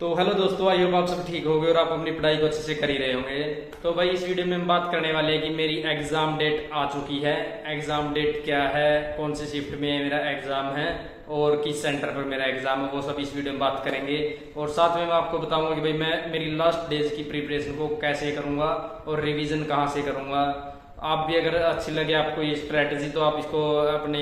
तो हेलो दोस्तों, I hope आप सब ठीक होंगे और आप अपनी पढ़ाई को अच्छे से कर ही रहे होंगे। तो भाई इस वीडियो में हम बात करने वाले हैं कि मेरी एग्जाम डेट आ चुकी है। एग्जाम डेट क्या है, कौन सी शिफ्ट में मेरा एग्जाम है और किस सेंटर पर मेरा एग्जाम है, वो सब इस वीडियो में बात करेंगे। और साथ में मैं आपको बताऊंगा कि भाई मैं मेरी लास्ट डेज की प्रिपरेशन को कैसे करूंगा और रिविजन कहाँ से करूंगा। आप भी अगर अच्छी लगे आपको ये स्ट्रैटेजी तो आप इसको अपने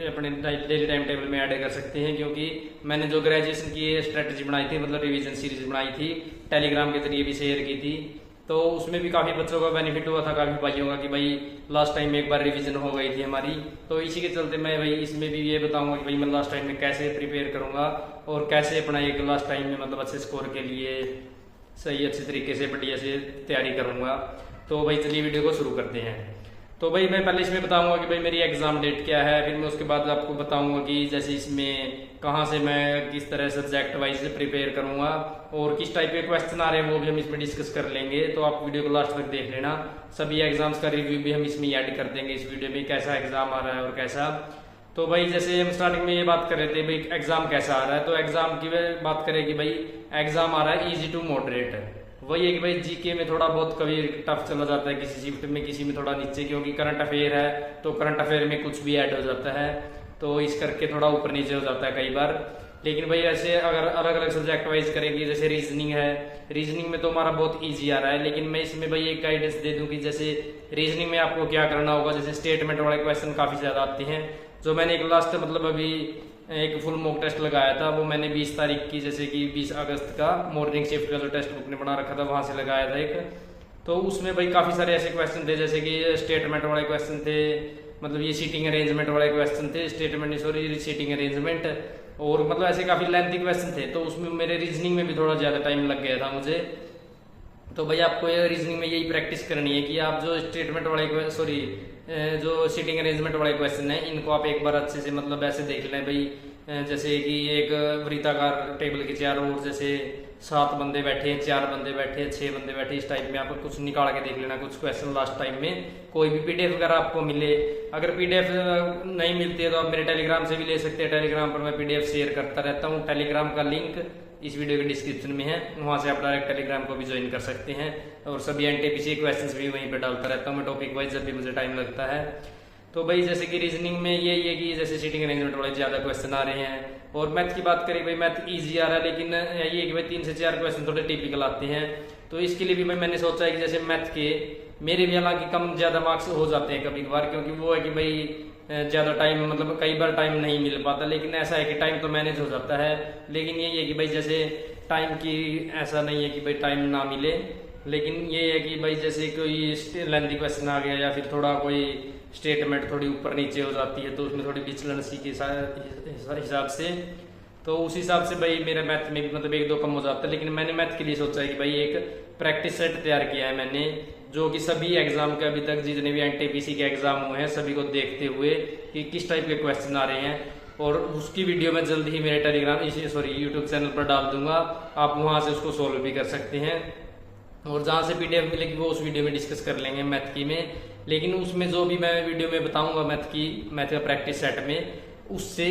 अपने डेली टाइम टेबल में ऐड कर सकते हैं, क्योंकि मैंने जो ग्रेजुएशन की स्ट्रैटेजी बनाई थी, मतलब रिवीजन सीरीज बनाई थी, टेलीग्राम के जरिए भी शेयर की थी, तो उसमें भी काफ़ी बच्चों का बेनिफिट हुआ था, काफ़ी भाइयों का, कि भाई लास्ट टाइम में एक बार रिवीजन हो गई थी हमारी। तो इसी के चलते मैं भाई इसमें भी ये बताऊंगा कि भाई मैं लास्ट टाइम में कैसे प्रिपेयर करूंगा और कैसे अपना एक लास्ट टाइम में मतलब अच्छे स्कोर के लिए सही अच्छे तरीके से बढ़िया से तैयारी करूंगा। तो भाई चलिए वीडियो को शुरू करते हैं। तो भाई मैं पहले इसमें बताऊंगा कि भाई मेरी एग्जाम डेट क्या है, फिर मैं उसके बाद आपको बताऊंगा कि जैसे इसमें कहाँ से मैं किस तरह सब्जेक्ट वाइज से प्रिपेयर करूंगा और किस टाइप के क्वेश्चन आ रहे हैं वो भी हम इसमें डिस्कस कर लेंगे। तो आप वीडियो को लास्ट तक देख लेना। सभी एग्जाम्स का रिव्यू भी हम इसमें ऐड कर देंगे इस वीडियो में, कैसा एग्जाम आ रहा है और कैसा। तो भाई जैसे हम स्टार्टिंग में ये बात कर रहे थे भाई एग्जाम कैसा आ रहा है, तो एग्जाम की बात करें कि भाई एग्जाम आ रहा है इजी टू मॉडरेट। वही है कि भाई जीके में थोड़ा बहुत कभी टफ चला जाता है, किसी शिफ्ट में किसी में थोड़ा नीचे, क्योंकि करंट अफेयर है तो करंट अफेयर में कुछ भी ऐड हो जाता है, तो इस करके थोड़ा ऊपर नीचे हो जाता है कई बार। लेकिन भाई ऐसे अगर अलग अलग सब्जेक्ट वाइज करेंगे, जैसे रीजनिंग है, रीजनिंग में तो हमारा बहुत ईजी आ रहा है, लेकिन मैं इसमें भाई एक गाइडेंस दे दूं कि जैसे रीजनिंग में आपको क्या करना होगा। जैसे स्टेटमेंट वाले क्वेश्चन काफी ज्यादा आते हैं, जो मैंने एक लास्ट मतलब अभी एक फुल मॉक टेस्ट लगाया था, वो मैंने 20 तारीख की, जैसे कि 20 अगस्त का मॉर्निंग शिफ्ट का जो टेस्ट बुक ने बना रखा था वहां से लगाया था एक। तो उसमें भाई काफी सारे ऐसे क्वेश्चन थे, जैसे कि स्टेटमेंट वाले क्वेश्चन थे, मतलब ये सीटिंग अरेंजमेंट वाले क्वेश्चन थे, स्टेटमेंट सॉरी सीटिंग अरेंजमेंट, और मतलब ऐसे काफी लेंथी क्वेश्चन थे। तो उसमें मेरे रीजनिंग में भी थोड़ा ज्यादा टाइम लग गया था मुझे। तो भाई आपको ये रीजनिंग में यही प्रैक्टिस करनी है कि आप जो स्टेटमेंट वाले सॉरी जो सीटिंग अरेंजमेंट वाले क्वेश्चन है इनको आप एक बार अच्छे से मतलब ऐसे देख लें भाई। जैसे कि एक वृत्ताकार टेबल के चारों ओर जैसे 7 बंदे बैठे हैं, 4 बंदे बैठे हैं, 6 बंदे बैठे, इस टाइप में आप कुछ निकाल के देख लेना कुछ क्वेश्चन लास्ट टाइम में। कोई भी पीडीएफ वगैरह आपको मिले, अगर पीडीएफ नहीं मिलती है तो आप मेरे टेलीग्राम से भी ले सकते हैं। टेलीग्राम पर मैं पीडीएफ शेयर करता रहता हूँ, टेलीग्राम का लिंक इस वीडियो के डिस्क्रिप्शन में है, वहां से आप डायरेक्ट टेलीग्राम को भी ज्वाइन कर सकते हैं। और सभी एनटीपीसी क्वेश्चंस भी वहीं पे डालता रहता हूँ मैं टॉपिक वाइज जब भी मुझे टाइम लगता है। तो भाई जैसे कि रीजनिंग में यही है कि जैसे सीटिंग अरेंजमेंट वाले ज्यादा क्वेश्चन आ रहे हैं। और मैथ की बात करें भाई मैथ इजी आ रहा है, लेकिन यही है कि भाई 3 से 4 क्वेश्चन थोड़े टिपिकल आते हैं। तो इसके लिए भी भाई मैंने सोचा है कि जैसे मैथ के मेरे भी हालांकि कम ज्यादा मार्क्स हो जाते हैं कभी कभार, क्योंकि वो है कि भाई ज्यादा टाइम मतलब कई बार टाइम नहीं मिल पाता, लेकिन ऐसा है कि टाइम तो मैनेज हो जाता है। लेकिन यही है कि भाई जैसे टाइम की ऐसा नहीं है कि भाई टाइम ना मिले, लेकिन ये है कि भाई जैसे कोई लेंथी क्वेश्चन आ गया या फिर थोड़ा कोई स्टेटमेंट थोड़ी ऊपर नीचे हो जाती है तो उसमें थोड़ी विचलनसी के हिसाब से, तो उस हिसाब से भाई मेरे मैथ में भी मतलब 1-2 कम हो जाता है। लेकिन मैंने मैथ के लिए सोचा है कि भाई एक प्रैक्टिस सेट तैयार किया है मैंने, जो कि सभी एग्जाम के अभी तक जितने भी एनटीपीसी के एग्जाम हुए हैं सभी को देखते हुए कि किस टाइप के क्वेश्चन आ रहे हैं, और उसकी वीडियो मैं जल्द ही मेरे टेलीग्राम यूट्यूब चैनल पर डाल दूंगा। आप वहां से उसको सोल्व भी कर सकते हैं, और जहां से पीडीएफ मिलेगी वो उस वीडियो में डिस्कस कर लेंगे मैथ की में। लेकिन उसमें जो भी मैं वीडियो में बताऊंगा मैथ का प्रैक्टिस सेट में, उससे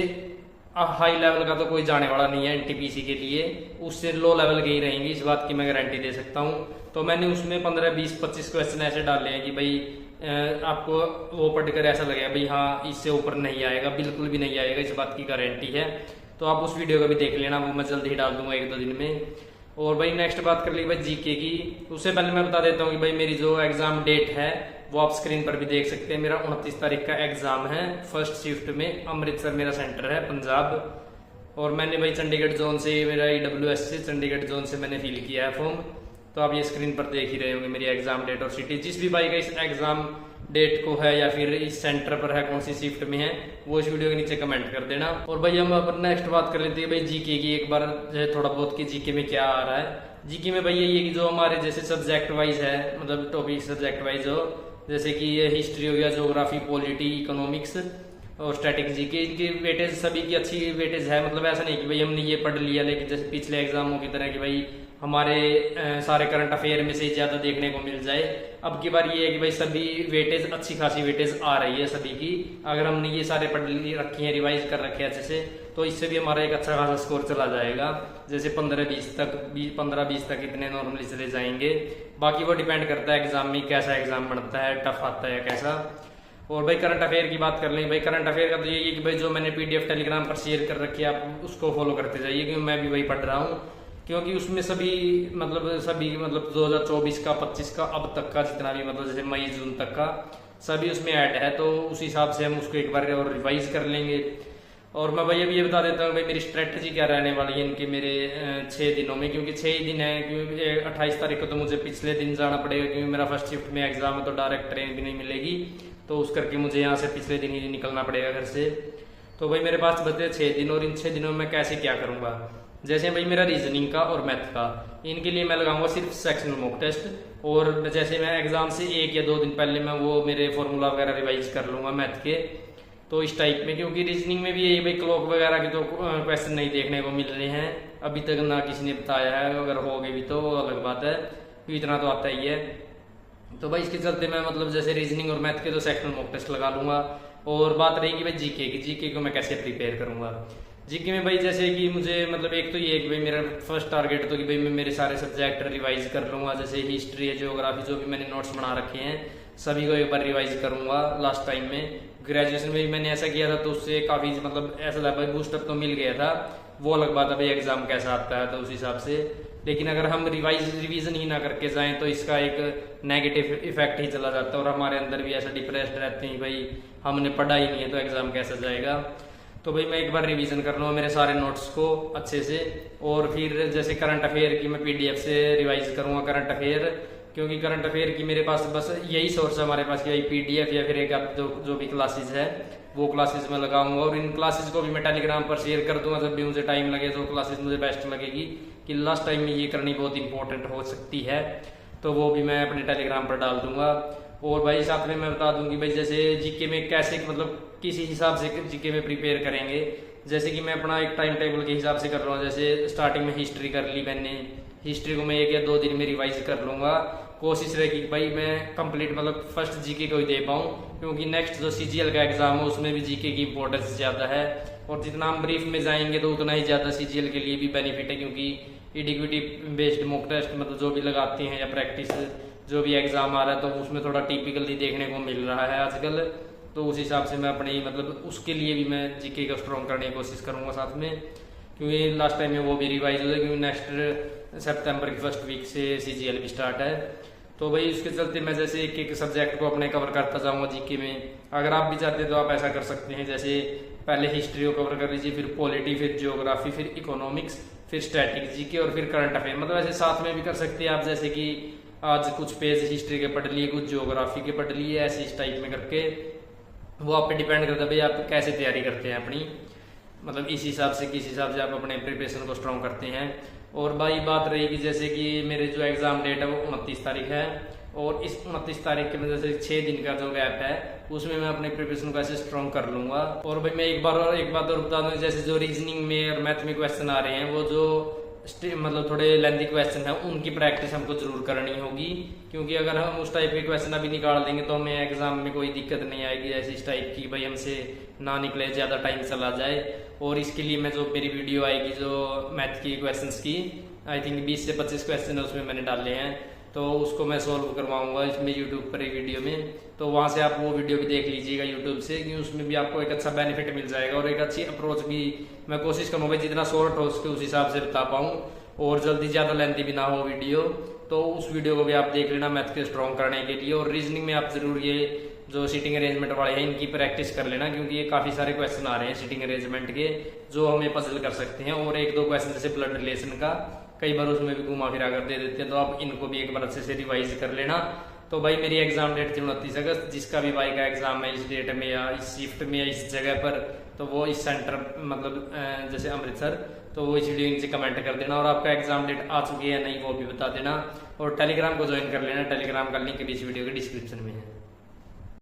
हाई लेवल का तो कोई जाने वाला नहीं है एनटीपीसी के लिए, उससे लो लेवल के ही रहेंगी, इस बात की मैं गारंटी दे सकता हूँ। तो मैंने उसमें 15, 20, 25 क्वेश्चन ऐसे डाले हैं कि भाई आपको वो पढ़कर ऐसा लगेगा भाई हाँ इससे ऊपर नहीं आएगा, बिल्कुल भी नहीं आएगा, इस बात की गारंटी है। तो आप उस वीडियो का भी देख लेना, वो मैं जल्द ही डाल दूंगा 1-2 दिन में। और भाई नेक्स्ट बात कर ली भाई जीके की, उससे पहले मैं बता देता हूँ कि भाई मेरी जो एग्जाम डेट है वो आप स्क्रीन पर भी देख सकते हैं। मेरा 29 तारीख का एग्जाम है, फर्स्ट शिफ्ट में अमृतसर मेरा सेंटर है, पंजाब। और मैंने भाई चंडीगढ़ जोन से, मेरा EWS से चंडीगढ़ जोन से मैंने फिल किया है फॉर्म। तो आप ये स्क्रीन पर देख ही रहे होंगे मेरी एग्जाम डेट और सिटी। जिस भी भाई का इस एग्जाम डेट को है या फिर इस सेंटर पर है, कौन सी शिफ्ट में है, वो इस वीडियो के नीचे कमेंट कर देना। और भाई हम अपन नेक्स्ट बात कर लेते हैं भाई जीके की एक बार, थोड़ा बहुत कि जीके में क्या आ रहा है। जीके में भाई यही है कि जो हमारे जैसे सब्जेक्ट वाइज है, मतलब टॉपिक सब्जेक्ट वाइज हो, जैसे कि हिस्ट्री हो गया, ज्योग्राफी, पॉलिटी, इकोनॉमिक्स और स्टैटिक जीके, इनकी वेटेज सभी की अच्छी वेटेज है। मतलब ऐसा नहीं कि भाई हमने ये पढ़ लिया, लेकिन जैसे पिछले एग्जामों की तरह कि भाई हमारे सारे करंट अफेयर में से ज्यादा देखने को मिल जाए। अब की बार ये है कि भाई सभी वेटेज अच्छी खासी वेटेज आ रही है सभी की, अगर हमने ये सारे पढ़ रखे हैं, रिवाइज कर रखे हैं अच्छे से, तो इससे भी हमारा एक अच्छा खासा स्कोर चला जाएगा। जैसे 15-20 तक इतने नॉर्मली चले जाएंगे। बाकी वो डिपेंड करता है एग्जाम में कैसा एग्जाम बनता है, टफ आता है कैसा। और भाई करंट अफेयर की बात कर लें। भाई करंट अफेयर का तो यही है कि भाई जो मैंने PDF टेलीग्राम पर शेयर कर रखी है आप उसको फॉलो करते जाइए, क्योंकि मैं भी वही पढ़ रहा हूँ। क्योंकि उसमें सभी मतलब 2024 का 25 का अब तक का जितना भी मतलब जैसे मई जून तक का सभी उसमें ऐड है, तो उस हिसाब से हम उसको एक बार और रिवाइज कर लेंगे। और मैं भाई अभी ये बता देता हूँ भाई मेरी स्ट्रेटजी क्या रहने वाली है इनके मेरे 6 दिनों में, क्योंकि 6 ही दिन है। क्योंकि 28 तारीख को तो मुझे पिछले दिन जाना पड़ेगा, क्योंकि मेरा फर्स्ट शिफ्ट में एग्जाम है, तो डायरेक्ट ट्रेन भी नहीं मिलेगी, तो उस करके मुझे यहाँ से पिछले दिन ही निकलना पड़ेगा घर से। तो भाई मेरे पास बचे 6 दिन, और इन 6 दिनों में कैसे क्या करूँगा। जैसे भाई मेरा रीजनिंग का और मैथ का, इनके लिए मैं लगाऊंगा सिर्फ सेक्शनल मॉक टेस्ट। और जैसे मैं एग्जाम से 1 या 2 दिन पहले मैं वो मेरे फॉर्मूला वगैरह रिवाइज कर लूंगा मैथ के, तो इस टाइप में। क्योंकि रीजनिंग में भी यही भाई क्लॉक वगैरह के तो क्वेश्चन नहीं देखने को मिल रहे हैं अभी तक, ना किसी ने बताया है। अगर हो गए भी तो वो अलग बात है, तो इतना तो आता ही है। तो भाई इसके चलते मैं मतलब जैसे रीजनिंग और मैथ के तो सेक्शनल मॉक टेस्ट लगा लूंगा। और बात रहेगी भाई जीके की, जीके को मैं कैसे प्रिपेयर करूंगा। जीके में भाई जैसे कि मुझे मतलब एक तो ये है कि भाई मेरा फर्स्ट टारगेट तो कि भाई मैं मेरे सारे सब्जेक्ट रिवाइज कर लूंगा। जैसे हिस्ट्री है, ज्योग्राफी, जो भी मैंने नोट्स बना रखे हैं सभी को एक बार रिवाइज करूंगा। लास्ट टाइम में ग्रेजुएशन में भी मैंने ऐसा किया था, तो उससे काफी मतलब ऐसा लगा भाई बूस्टअप तो मिल गया था। वो अलग बात है भाई एग्जाम कैसा आता है तो उस हिसाब से। लेकिन अगर हम रिवीजन ही ना करके जाएं तो इसका एक नेगेटिव इफेक्ट ही चला जाता है, और हमारे अंदर भी ऐसा डिप्रेस्ड रहते हैं भाई हमने पढ़ा ही नहीं है तो एग्जाम कैसा जाएगा। तो भाई मैं एक बार रिवीजन कर लूँगा मेरे सारे नोट्स को अच्छे से। और फिर जैसे करंट अफेयर की मैं PDF से रिवाइज करूँगा करंट अफेयर, क्योंकि करंट अफेयर की मेरे पास बस यही सोर्स है हमारे पास कि भाई PDF या फिर एक जो भी क्लासेज है वो क्लासेज में लगाऊंगा। और इन क्लासेज को भी मैं टेलीग्राम पर शेयर कर दूंगा जब भी मुझे टाइम लगे, जो क्लासेज मुझे बेस्ट लगेगी कि लास्ट टाइम में ये करनी बहुत इंपॉर्टेंट हो सकती है, तो वो भी मैं अपने टेलीग्राम पर डाल दूंगा। और भाई साथ में मैं बता दूंगी भाई जैसे जीके में कैसे मतलब किस हिसाब से जीके में प्रिपेयर करेंगे। जैसे कि मैं अपना एक टाइम टेबल के हिसाब से कर रहा हूँ। जैसे स्टार्टिंग में हिस्ट्री कर ली मैंने, हिस्ट्री को मैं 1 या 2 दिन में रिवाइज कर लूंगा। कोशिश रहेगी भाई मैं कंप्लीट मतलब फर्स्ट जीके को ही दे पाऊँ, क्योंकि नेक्स्ट जो CGL का एग्जाम है उसमें भी जीके की इंपॉर्टेंस ज़्यादा है। और जितना हम ब्रीफ में जाएंगे तो उतना ही ज़्यादा CGL के लिए भी बेनिफिट है, क्योंकि एडिक्विटी बेस्ड मॉक टेस्ट मतलब जो भी लगाते हैं या प्रैक्टिस जो भी एग्जाम आ रहा है तो उसमें थोड़ा टिपिकली देखने को मिल रहा है आजकल। तो उस हिसाब से मैं अपनी मतलब उसके लिए भी मैं जीके को स्ट्रॉन्ग करने की कोशिश करूंगा साथ में, क्योंकि लास्ट टाइम में वो भी रिवाइज हो जाए, क्योंकि नेक्स्ट सितंबर की फर्स्ट वीक से CGL भी स्टार्ट है। तो भाई उसके चलते मैं जैसे एक सब्जेक्ट को अपने कवर करता जाऊंगा जीके में। अगर आप भी चाहते तो आप ऐसा कर सकते हैं, जैसे पहले हिस्ट्री को कवर कर लीजिए, फिर पॉलिटी, फिर जियोग्राफी, फिर इकोनॉमिक्स, फिर स्टैटिक जीके और फिर करंट अफेयर। मतलब ऐसे साथ में भी कर सकते हैं आप, जैसे कि आज कुछ पेज हिस्ट्री के पढ़ लिए, कुछ जियोग्राफी के पढ़ लिए, ऐसे इस टाइप में करके। वो आप पे डिपेंड करता है भाई आप कैसे तैयारी करते हैं अपनी, मतलब इस हिसाब से किस हिसाब से आप अपने प्रिपरेशन को स्ट्रॉन्ग करते हैं। और भाई बात रहेगी जैसे कि मेरे जो एग्जाम डेट है वो 29 तारीख है, और इस 29 तारीख के में जैसे 6 दिन का जो गैप है उसमें मैं अपने प्रिपरेशन को ऐसे स्ट्रॉन्ग कर लूंगा। और भाई मैं एक बात और बता दूं, जैसे जो रीजनिंग में और मैथ में क्वेश्चन आ रहे हैं वो जो मतलब थोड़े लेंथी क्वेश्चन है उनकी प्रैक्टिस हमको जरूर करनी होगी, क्योंकि अगर हम उस टाइप के क्वेश्चन अभी निकाल देंगे तो हमें एग्जाम में कोई दिक्कत नहीं आएगी, ऐसी इस टाइप की भाई हमसे ना निकले, ज्यादा टाइम चला जाए। और इसके लिए मैं जो मेरी वीडियो आएगी जो मैथ की क्वेश्चंस की, आई थिंक 20 से 25 क्वेश्चन है उसमें मैंने डाले हैं, तो उसको मैं सोल्व करवाऊंगा इसमें यूट्यूब पर एक वीडियो में। तो वहां से आप वो वीडियो भी देख लीजिएगा यूट्यूब से, क्योंकि उसमें भी आपको एक अच्छा बेनिफिट मिल जाएगा और एक अच्छी अप्रोच भी मैं कोशिश करूंगा जितना शॉर्ट हो उसके उस हिसाब से बता पाऊँ और जल्दी ज्यादा लेंथी भी ना हो वीडियो। तो उस वीडियो को भी आप देख लेना मैथ के स्ट्रॉन्ग करने के लिए। और रीजनिंग में आप जरूर ये जो सीटिंग अरेंजमेंट वाले हैं इनकी प्रैक्टिस कर लेना, क्योंकि ये काफी सारे क्वेश्चन आ रहे हैं सीटिंग अरेंजमेंट के जो हमें पजल कर सकते हैं। और 1-2 क्वेश्चन जैसे ब्लड रिलेशन का कई बार उसमें भी घुमा फिरा कर दे देते हैं, तो आप इनको भी एक बार अच्छे से रिवाइज कर लेना। तो भाई मेरी एग्जाम डेट थी 29 अगस्त, जिसका भी भाई का एग्जाम है इस डेट में या इस शिफ्ट में या इस जगह पर, तो वो इस सेंटर मतलब जैसे अमृतसर, तो वो इस वीडियो नीचे कमेंट कर देना। और आपका एग्जाम डेट आ चुकी है नहीं वो भी बता देना, और टेलीग्राम को ज्वाइन कर लेना। टेलीग्राम का लिंक इस वीडियो के डिस्क्रिप्शन में है।